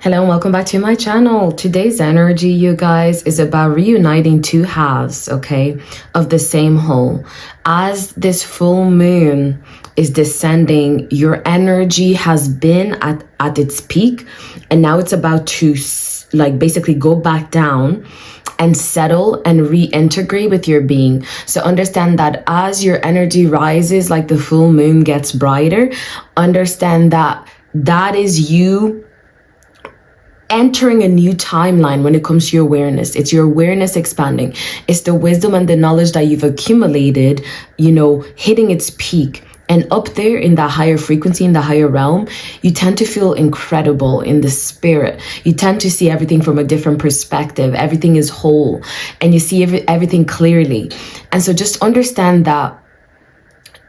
Hello and welcome back to my channel. Today's energy, you guys, is about reuniting two halves, okay, of the same whole. As this full moon is descending, your energy has been at its peak, and now it's about to basically go back down and settle and reintegrate with your being. So understand that as your energy rises, like the full moon gets brighter, understand that that is you entering a new timeline when it comes to your awareness. It's your awareness expanding. It's the wisdom and the knowledge that you've accumulated, hitting its peak. And up there in that higher frequency, in the higher realm, you tend to feel incredible in the spirit. You tend to see everything from a different perspective. Everything is whole and you see everything clearly. And so just understand that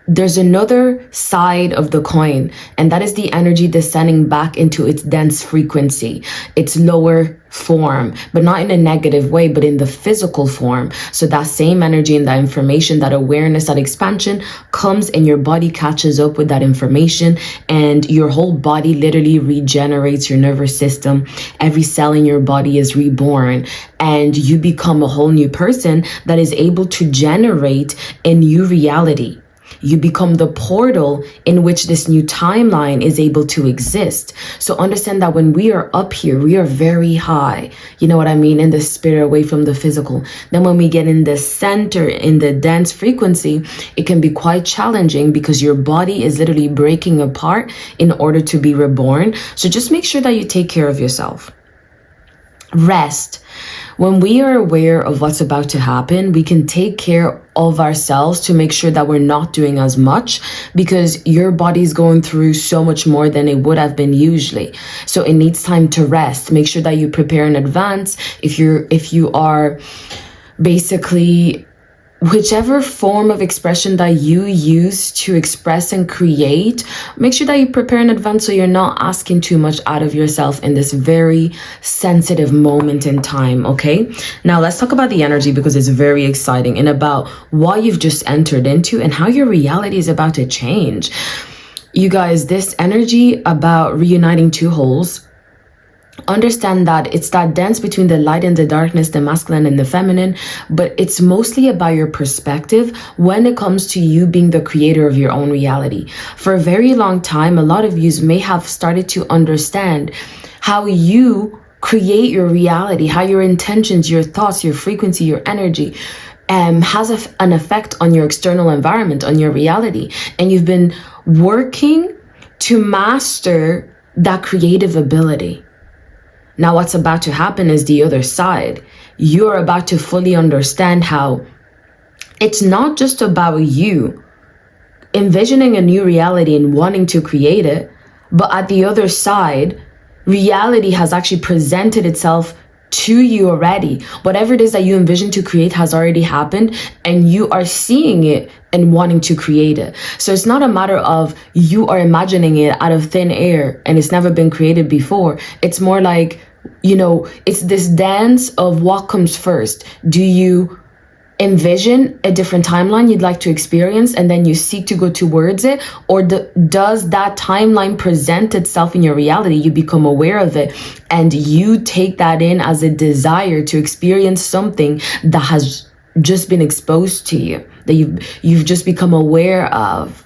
there's another side of the coin, and that is the energy descending back into its dense frequency, its lower form, but not in a negative way, but in the physical form. So that same energy and that information, that awareness, that expansion comes and your body catches up with that information, and your whole body literally regenerates, your nervous system. Every cell in your body is reborn, and you become a whole new person that is able to generate a new reality. You become the portal in which this new timeline is able to exist. So understand that when we are up here, we are very high, you know what I mean, in the spirit, away from the physical. Then when we get in the center, in the dense frequency, it can be quite challenging because your body is literally breaking apart in order to be reborn. So just make sure that you take care of yourself. Rest. When we are aware of what's about to happen, we can take care of ourselves to make sure that we're not doing as much, because your body's going through so much more than it would have been usually. So it needs time to rest. Make sure that you prepare in advance. If you are basically whichever form of expression that you use to express and create, make sure that you prepare in advance so you're not asking too much out of yourself in this very sensitive moment in time, okay? Now let's talk about the energy, because it's very exciting, and about what you've just entered into and how your reality is about to change. You guys, this energy about reuniting two wholes, understand that it's that dance between the light and the darkness, the masculine and the feminine, but it's mostly about your perspective when it comes to you being the creator of your own reality. For a very long time, a lot of you may have started to understand how you create your reality, how your intentions, your thoughts, your frequency, your energy has an effect on your external environment, on your reality. And you've been working to master that creative ability. Now what's about to happen is the other side. You're about to fully understand how it's not just about you envisioning a new reality and wanting to create it, but at the other side, reality has actually presented itself to you already. Whatever it is that you envision to create has already happened, and you are seeing it and wanting to create it. So it's not a matter of you are imagining it out of thin air and it's never been created before. It's more like, it's this dance of what comes first. Do you envision a different timeline you'd like to experience and then you seek to go towards it, or does that timeline present itself in your reality? You become aware of it and you take that in as a desire to experience something that has just been exposed to you, that you've just become aware of.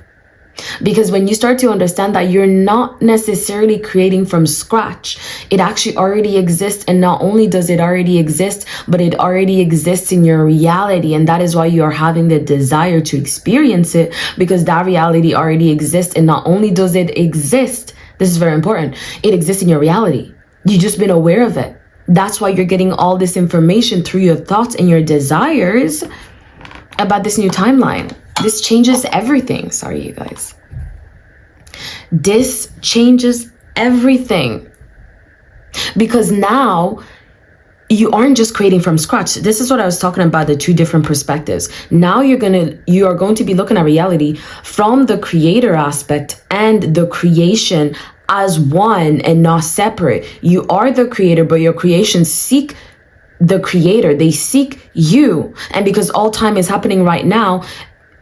Because when you start to understand that you're not necessarily creating from scratch, it actually already exists. And not only does it already exist, but it already exists in your reality. And that is why you are having the desire to experience it, because that reality already exists. And not only does it exist, this is very important, it exists in your reality. You've just been aware of it. That's why you're getting all this information through your thoughts and your desires about this new timeline. This changes everything. Sorry, you guys. This changes everything. Because now you aren't just creating from scratch. This is what I was talking about, the two different perspectives. Now you are going to be looking at reality from the creator aspect and the creation as one and not separate. You are the creator, but your creations seek the creator. They seek you. And because all time is happening right now,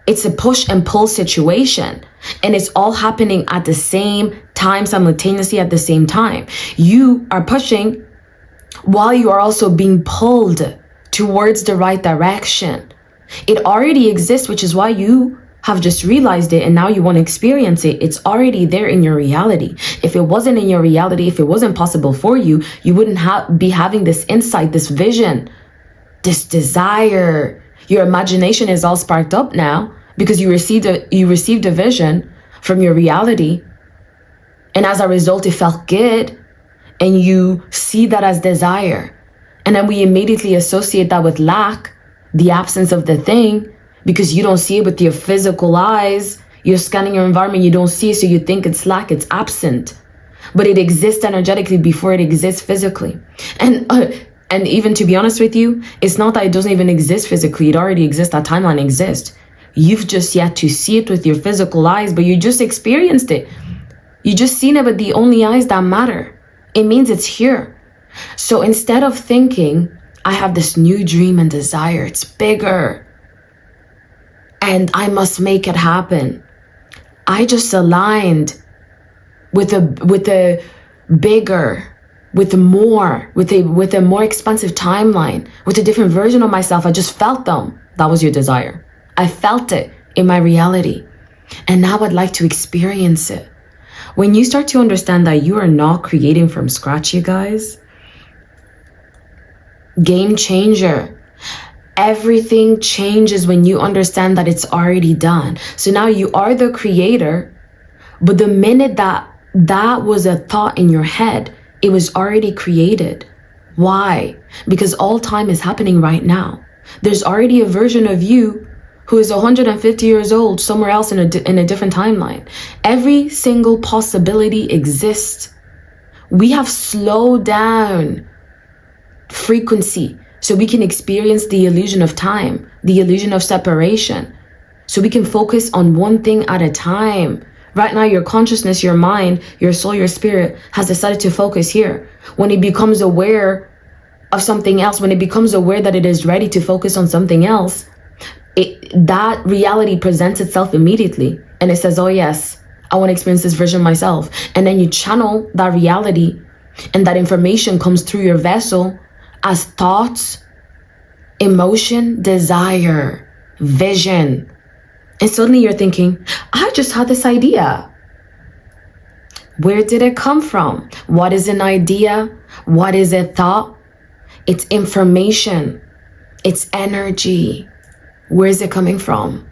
It's a push and pull situation. And it's all happening at the same time, simultaneously at the same time. You are pushing while you are also being pulled towards the right direction. It already exists, which is why you have just realized it and now you want to experience it. It's already there in your reality. If it wasn't in your reality, if it wasn't possible for you, you wouldn't be having this insight, this vision, this desire. Your imagination is all sparked up now because you received a vision from your reality. And as a result, it felt good. And you see that as desire. And then we immediately associate that with lack, the absence of the thing, because you don't see it with your physical eyes. You're scanning your environment, you don't see it, so you think it's lack, it's absent. But it exists energetically before it exists physically. And even to be honest with you, it's not that it doesn't even exist physically. It already exists, that timeline exists. You've just yet to see it with your physical eyes, but you just experienced it. You just seen it with the only eyes that matter. It means it's here. So instead of thinking, I have this new dream and desire, it's bigger, and I must make it happen, I just aligned with a bigger, with a more expansive timeline, with a different version of myself. I just felt them. That was your desire. I felt it in my reality. And now I'd like to experience it. When you start to understand that you are not creating from scratch, you guys, game changer. Everything changes when you understand that it's already done. So now you are the creator, but the minute that was a thought in your head, it was already created. Why? Because all time is happening right now. There's already a version of you who is 150 years old somewhere else in a different timeline. Every single possibility exists. We have slowed down frequency so we can experience the illusion of time, the illusion of separation, so we can focus on one thing at a time. Right now, your consciousness, your mind, your soul, your spirit has decided to focus here. When it becomes aware of something else, when it becomes aware that it is ready to focus on something else, that reality presents itself immediately. And it says, oh yes, I want to experience this version myself. And then you channel that reality, and that information comes through your vessel as thoughts, emotion, desire, vision. And suddenly you're thinking, I just had this idea. Where did it come from? What is an idea? What is a thought? It's information. It's energy. Where is it coming from?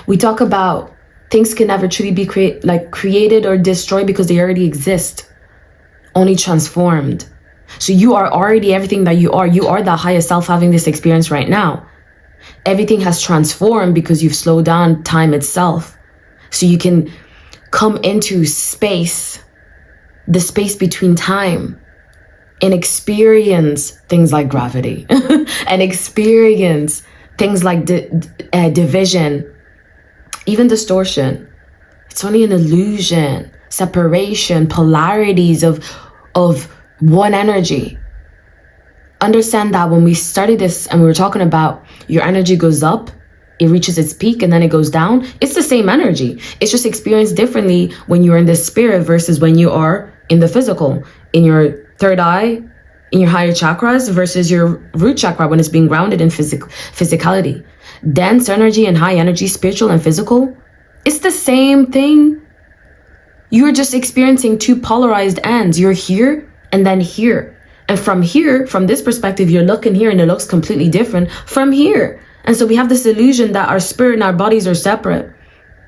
We talk about things can never truly be created or destroyed because they already exist, only transformed. So you are already everything that you are. You are the highest self having this experience right now. Everything has transformed because you've slowed down time itself. So you can come into space, the space between time, and experience things like gravity and experience things like division, even distortion. It's only an illusion, separation, polarities of one energy. Understand that when we started this and we were talking about your energy goes up, it reaches its peak and then it goes down. It's the same energy. It's just experienced differently when you're in the spirit versus when you are in the physical, in your third eye, in your higher chakras versus your root chakra when it's being grounded in physicality. Dense energy and high energy, spiritual and physical, it's the same thing. You're just experiencing two polarized ends. You're here and then here. And from here, from this perspective, you're looking here and it looks completely different from here. And so we have this illusion that our spirit and our bodies are separate.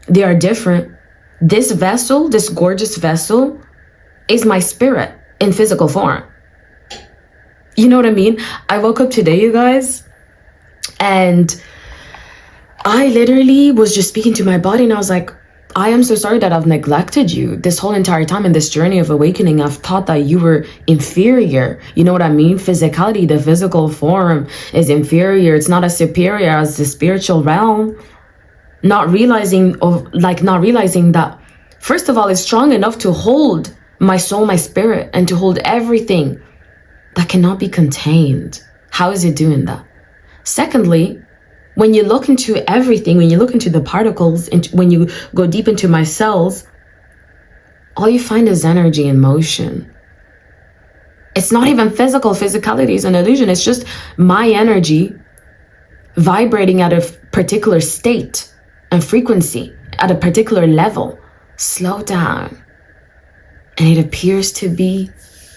They are different. This vessel, this gorgeous vessel, is my spirit in physical form. You know what I mean? I woke up today, you guys, and I literally was just speaking to my body and I was like, I am so sorry that I've neglected you this whole entire time in this journey of awakening. I've thought that you were inferior. You know what I mean? Physicality, the physical form is inferior. It's not as superior as the spiritual realm. Not realizing that, first of all, it's strong enough to hold my soul, my spirit, and to hold everything that cannot be contained. How is it doing that? Secondly, When you look into everything, when you look into the particles, when you go deep into my cells, all you find is energy and motion. It's not even physical. Physicality is an illusion. It's just my energy vibrating at a particular state and frequency, at a particular level. Slow down. And it appears to be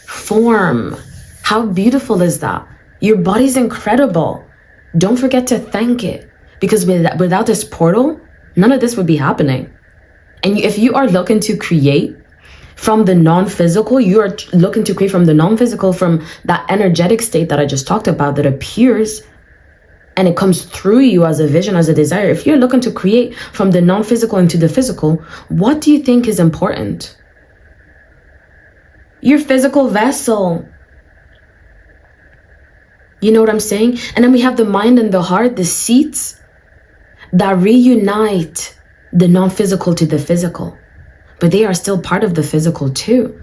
form. How beautiful is that? Your body's incredible. Don't forget to thank it, because without this portal, none of this would be happening. And if you are looking to create from the non-physical, you are looking to create from the non-physical, from that energetic state that I just talked about that appears and it comes through you as a vision, as a desire. If you're looking to create from the non-physical into the physical, what do you think is important? Your physical vessel. You know what I'm saying? And then we have the mind and the heart, the seats that reunite the non-physical to the physical. But they are still part of the physical too.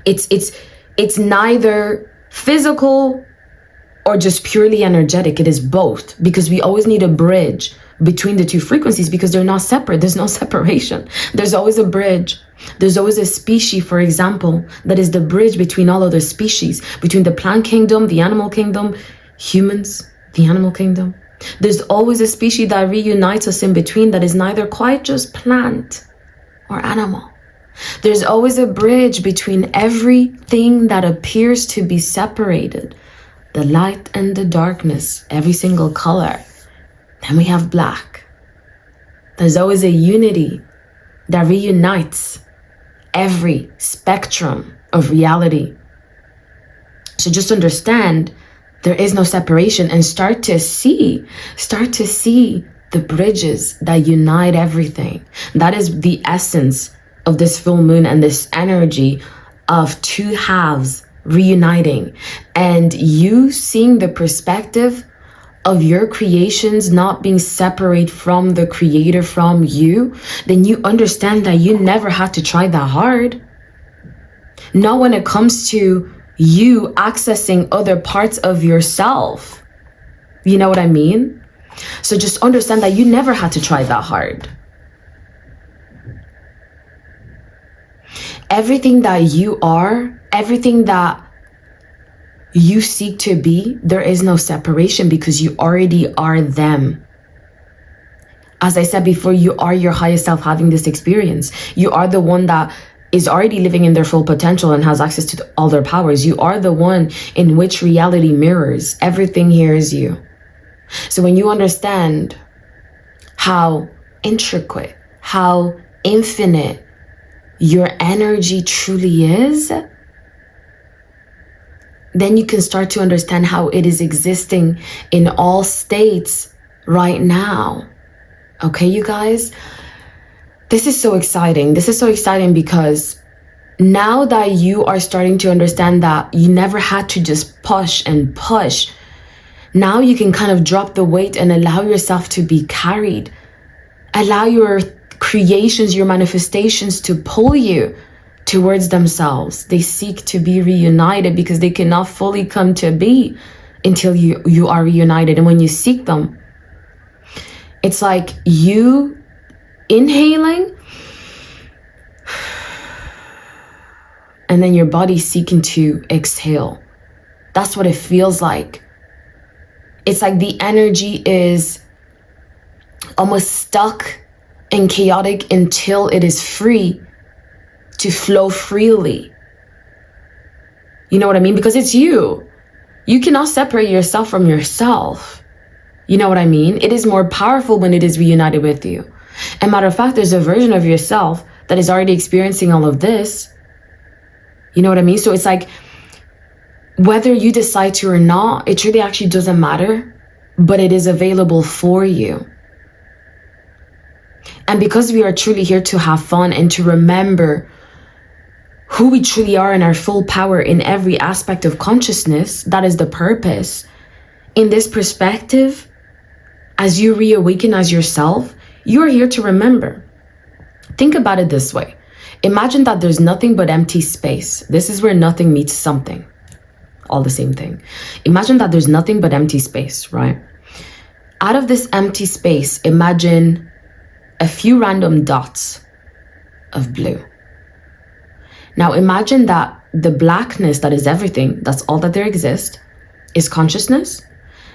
It's neither physical or just purely energetic. It is both, because we always need a bridge between the two frequencies, because they're not separate. There's no separation. There's always a bridge. There's always a species, for example, that is the bridge between all other species, between the plant kingdom, the animal kingdom, humans, the animal kingdom. There's always a species that reunites us in between, that is neither quite just plant or animal. There's always a bridge between everything that appears to be separated, the light and the darkness, every single color. Then we have black. There's always a unity that reunites every spectrum of reality. So just understand there is no separation, and start to see the bridges that unite everything. That is the essence of this full moon and this energy of two halves reuniting, and you seeing the perspective of your creations not being separate from the creator, from you. Then you understand that you never had to try that hard. Not when it comes to you accessing other parts of yourself. You know what I mean? So just understand that you never had to try that hard. Everything that you are, everything that you seek to be, there is no separation, because you already are them. As I said before, you are your highest self having this experience. You are the one that is already living in their full potential and has access to all their powers. You are the one in which reality mirrors. Everything here is you. So when you understand how intricate, how infinite your energy truly is, then you can start to understand how it is existing in all states right now. Okay, you guys? This is so exciting. This is so exciting because now that you are starting to understand that you never had to just push and push, now you can kind of drop the weight and allow yourself to be carried. Allow your creations, your manifestations to pull you towards themselves. They seek to be reunited because they cannot fully come to be until you are reunited. And when you seek them, it's like you inhaling and then your body seeking to exhale. That's what it feels like. It's like the energy is almost stuck and chaotic until it is free to flow freely. You know what I mean? Because it's you. You cannot separate yourself from yourself. You know what I mean? It is more powerful when it is reunited with you. And matter of fact, there's a version of yourself that is already experiencing all of this. You know what I mean? So it's like, whether you decide to or not, it really actually doesn't matter, but it is available for you. And because we are truly here to have fun and to remember who we truly are in our full power in every aspect of consciousness, that is the purpose. In this perspective, as you reawaken as yourself, you are here to remember. Think about it this way. Imagine that there's nothing but empty space. This is where nothing meets something. All the same thing. Imagine that there's nothing but empty space, right? Out of this empty space, imagine a few random dots of blue. Now imagine that the blackness that is everything, that's all that there exists, is consciousness.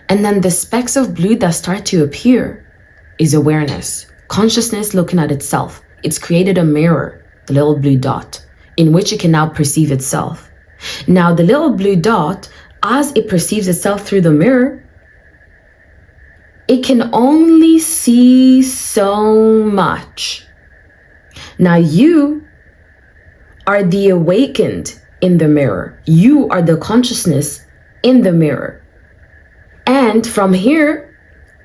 And then the specks of blue that start to appear is awareness. Consciousness looking at itself. It's created a mirror, the little blue dot, in which it can now perceive itself. Now the little blue dot, as it perceives itself through the mirror, it can only see so much. Now you are the awakened in the mirror. You are the consciousness in the mirror. And from here,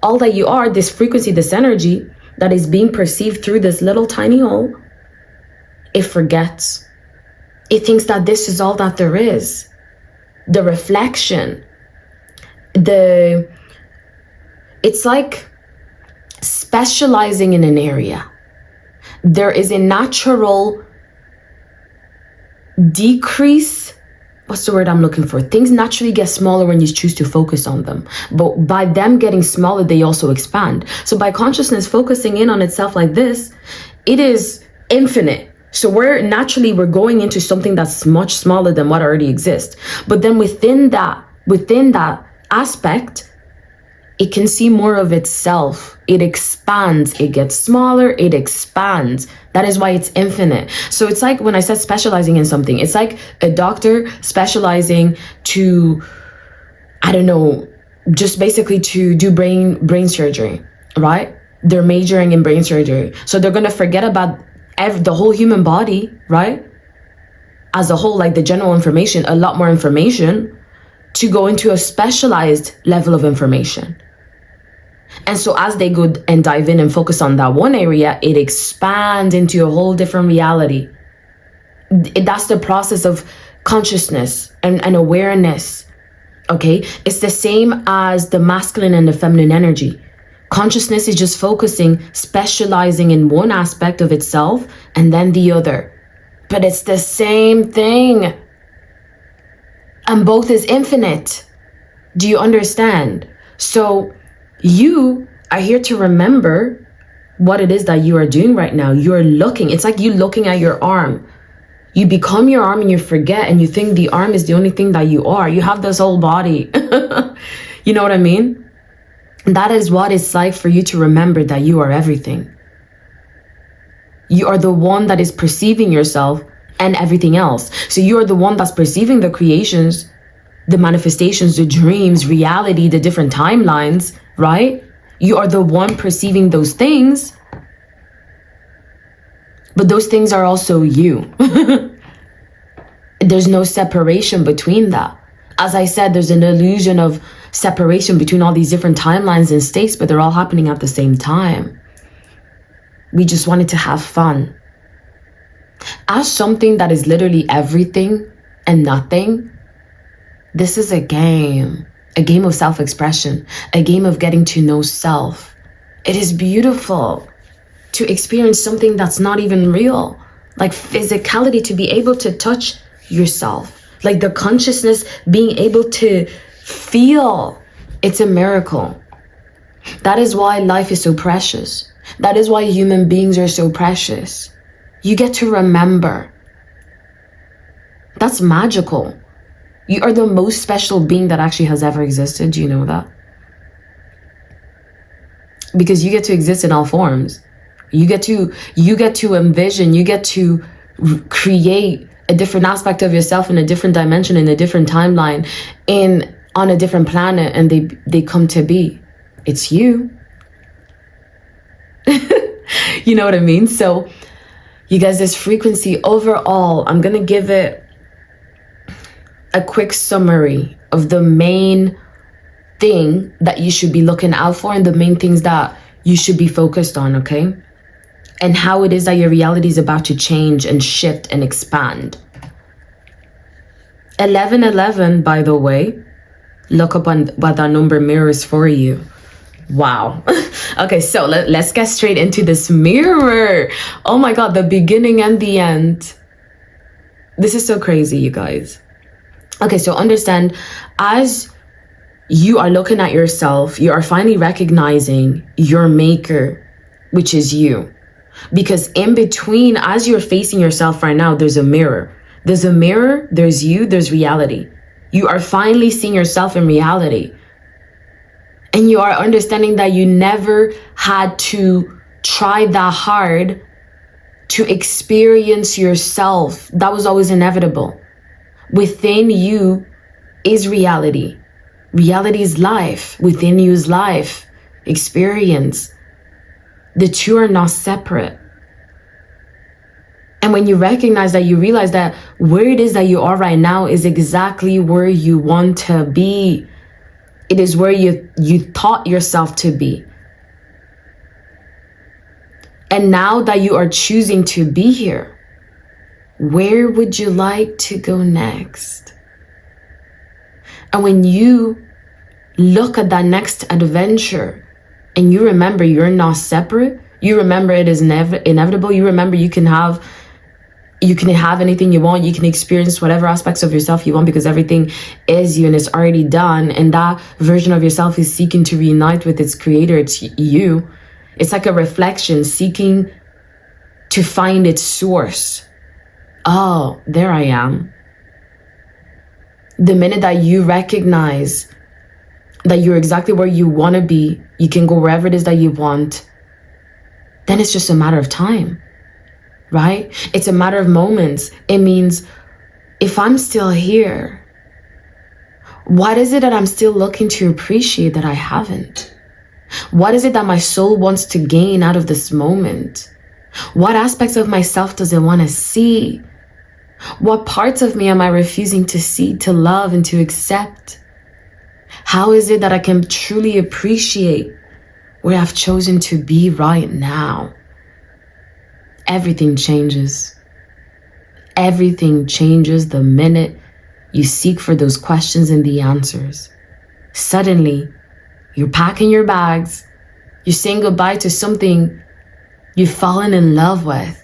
all that you are, this frequency, this energy that is being perceived through this little tiny hole, it forgets. It thinks that this is all that there is. The reflection, it's like specializing in an area. There is a natural decrease. What's the word I'm looking for? Things naturally get smaller when you choose to focus on them. But by them getting smaller, they also expand. So by consciousness focusing in on itself like this, it is infinite. So we're going into something that's much smaller than what already exists. But then within that aspect, it can see more of itself. It expands. It gets smaller. It expands. That is why it's infinite. So it's like when I said specializing in something, it's like a doctor specializing to, I don't know, just basically to do brain surgery, right? They're majoring in brain surgery. So they're going to forget about the whole human body, right? As a whole, like the general information, a lot more information, to go into a specialized level of information. And so as they go and dive in and focus on that one area, it expands into a whole different reality. That's the process of consciousness and awareness, okay? It's the same as the masculine and the feminine energy. Consciousness is just focusing, specializing in one aspect of itself and then the other. But it's the same thing. And both is infinite. Do you understand? So you are here to remember what it is that you are doing right now. You're looking. It's like you looking at your arm. You become your arm and you forget and you think the arm is the only thing that you are. You have this whole body. You know what I mean? That is what it's like for you to remember that you are everything. You are the one that is perceiving yourself and everything else. So you are the one that's perceiving the creations, the manifestations, the dreams, reality, the different timelines, right? You are the one perceiving those things, but those things are also you. There's no separation between that. As I said, there's an illusion of separation between all these different timelines and states, but they're all happening at the same time. We just wanted to have fun. As something that is literally everything and nothing, this is a game of self-expression, a game of getting to know self. It is beautiful to experience something that's not even real, like physicality, to be able to touch yourself, like the consciousness being able to feel. It's a miracle. That is why life is so precious. That is why human beings are so precious. You get to remember. That's magical. You are the most special being that actually has ever existed. Do you know that? Because you get to exist in all forms. You get to envision, you get to create a different aspect of yourself in a different dimension, in a different timeline, on a different planet, and they come to be. It's you. You know what I mean? So you guys, this frequency overall, I'm going to give it a quick summary of the main thing that you should be looking out for and the main things that you should be focused on, okay? And how it is that your reality is about to change and shift and expand. 1111, by the way, look up on what that number mirrors for you. Wow. Okay, so let's get straight into this mirror. Oh my God, the beginning and the end. This is so crazy, you guys. Okay, so understand, as you are looking at yourself, you are finally recognizing your maker, which is you. Because in between, as you're facing yourself right now, there's a mirror. There's a mirror, there's you, there's reality. You are finally seeing yourself in reality. And you are understanding that you never had to try that hard to experience yourself. That was always inevitable. Within you is reality. Reality is life. Within you is life, experience. The two are not separate. And when you recognize that, you realize that where it is that you are right now is exactly where you want to be. It is where you taught yourself to be. And now that you are choosing to be here, where would you like to go next? And when you look at that next adventure and you remember you're not separate, you remember it is inevitable, you remember you can have anything you want, you can experience whatever aspects of yourself you want because everything is you and it's already done. And that version of yourself is seeking to reunite with its creator, it's you. It's like a reflection seeking to find its source. Oh, there I am. The minute that you recognize that you're exactly where you want to be, you can go wherever it is that you want, then it's just a matter of time, right? It's a matter of moments. It means if I'm still here, what is it that I'm still looking to appreciate that I haven't? What is it that my soul wants to gain out of this moment? What aspects of myself does it want to see? What parts of me am I refusing to see, to love, and to accept? How is it that I can truly appreciate where I've chosen to be right now? Everything changes. Everything changes the minute you seek for those questions and the answers. Suddenly, you're packing your bags. You're saying goodbye to something you've fallen in love with.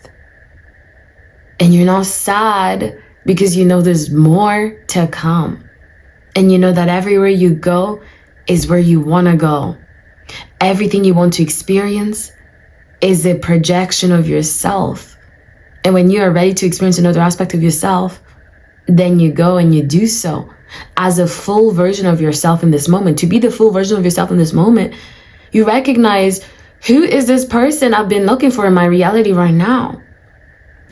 And you're not sad because you know there's more to come. And you know that everywhere you go is where you want to go. Everything you want to experience is a projection of yourself. And when you are ready to experience another aspect of yourself, then you go and you do so as a full version of yourself in this moment. To be the full version of yourself in this moment, you recognize, who is this person I've been looking for in my reality right now?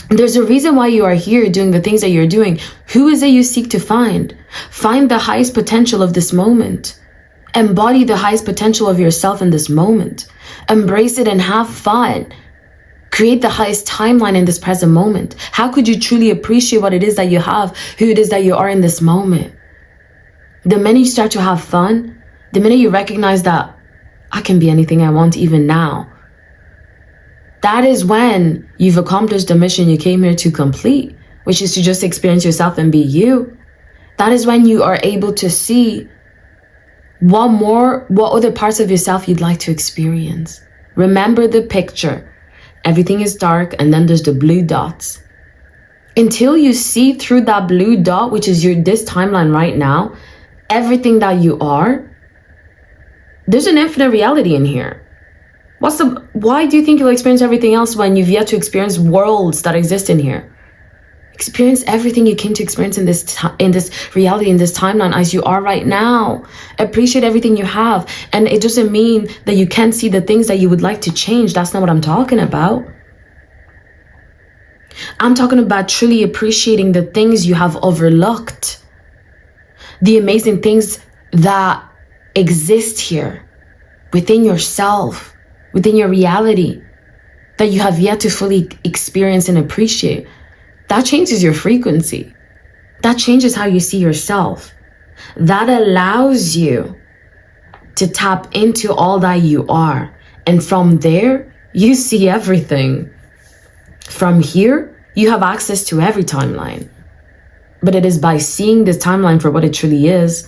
There's a reason why you are here doing the things that you're doing. Who is it you seek to find? Find the highest potential of this moment. Embody the highest potential of yourself in this moment. Embrace it and have fun. Create the highest timeline in this present moment. How could you truly appreciate what it is that you have, who it is that you are in this moment? The minute you start to have fun, the minute you recognize that I can be anything I want even now, that is when you've accomplished the mission you came here to complete, which is to just experience yourself and be you. That is when you are able to see what other parts of yourself you'd like to experience. Remember the picture. Everything is dark and then there's the blue dots. Until you see through that blue dot, which is this timeline right now, everything that you are, there's an infinite reality in here. Why do you think you'll experience everything else when you've yet to experience worlds that exist in here? Experience everything you came to experience in this reality, in this timeline as you are right now. Appreciate everything you have. And it doesn't mean that you can't see the things that you would like to change. That's not what I'm talking about. I'm talking about truly appreciating the things you have overlooked. The amazing things that exist here within yourself, within your reality, that you have yet to fully experience and appreciate. That changes your frequency. That changes how you see yourself. That allows you to tap into all that you are. And from there, you see everything. From here, you have access to every timeline. But it is by seeing this timeline for what it truly is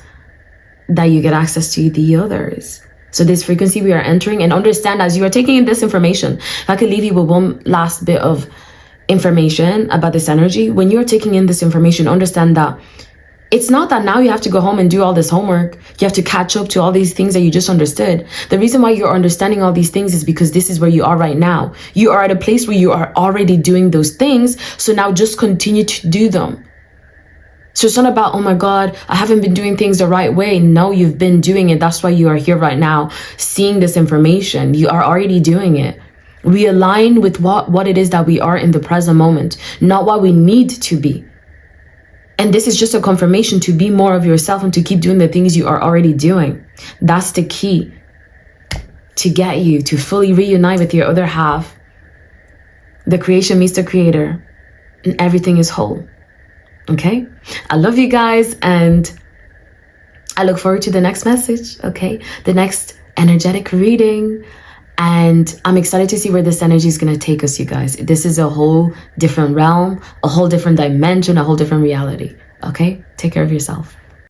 that you get access to the others. So this frequency we are entering, and understand as you are taking in this information, if I could leave you with one last bit of information about this energy. When you're taking in this information, understand that It's not that now you have to go home and do all this homework. You have to catch up to all these things that you just understood. The reason why you're understanding all these things is because this is where you are right now. You are at a place where you are already doing those things. So now just continue to do them. So it's not about, oh my God, I haven't been doing things the right way. No, you've been doing it. That's why you are here right now, seeing this information. You are already doing it. Realign with what it is that we are in the present moment, not what we need to be. And this is just a confirmation to be more of yourself and to keep doing the things you are already doing. That's the key to get you to fully reunite with your other half. The creation meets the creator and everything is whole. Okay? I love you guys and I look forward to the next message. Okay? The next energetic reading. And I'm excited to see where this energy is going to take us, you guys. This is a whole different realm, a whole different dimension, a whole different reality. Okay? Take care of yourself.